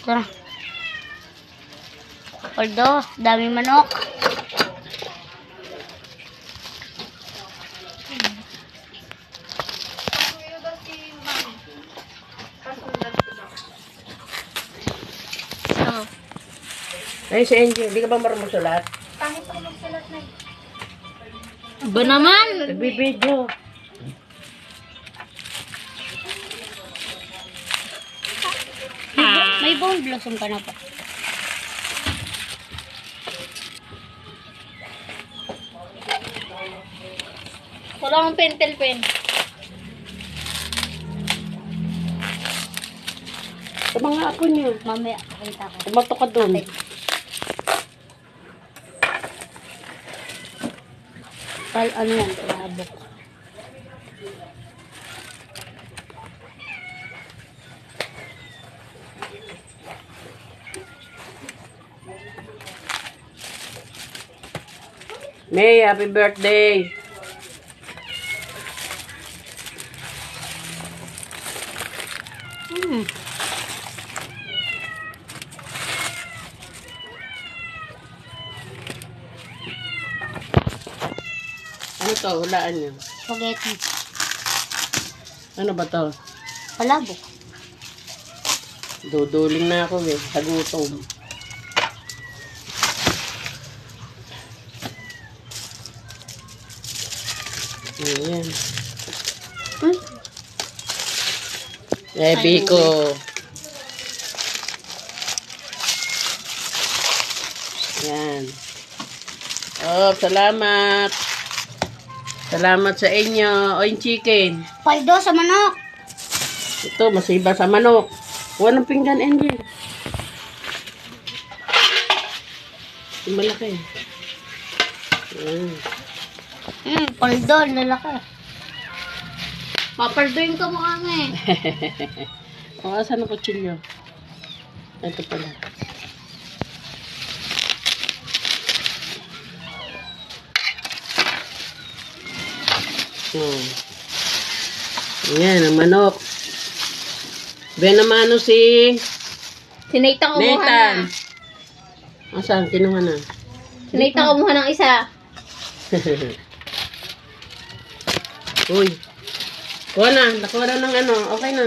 Ito na. Paldo, dami manok. So, Ay, si Angel, hindi ka ba marunong magsulat? Pangit ako magsulat na. ba naman? Nagbibideo. May bone blossom ka na pa. Wala akong pentel pen. Sa mga ako niyo. Mamaya, pakita ko. Tumato ka doon. Ano yan? Palabok. May, happy birthday. Ano to? Hulaan niyo. Spaghetti. Ano ba to? Palabok. Duduling na ako eh. Sa gutom. Ayan. Eh, Biko. Ayan. Oh, salamat. Salamat sa inyo. O, yung chicken. Paldo sa manok. Ito, masiba sa manok. Huwag ng pinggan, Angel. Yung malaki. Ayan. Paldo, lalaki. Papaldoin ka mukha nga eh. O, asan ang kutsilyo? Ito pala. Ayan, ang manok. Benamano si Si Nathan kumuha Nathan. na. Asan? Kinuha na. Si Nathan kumuha ng isa. Uy. Kuha na. Nakuha na ng ano. Okay na.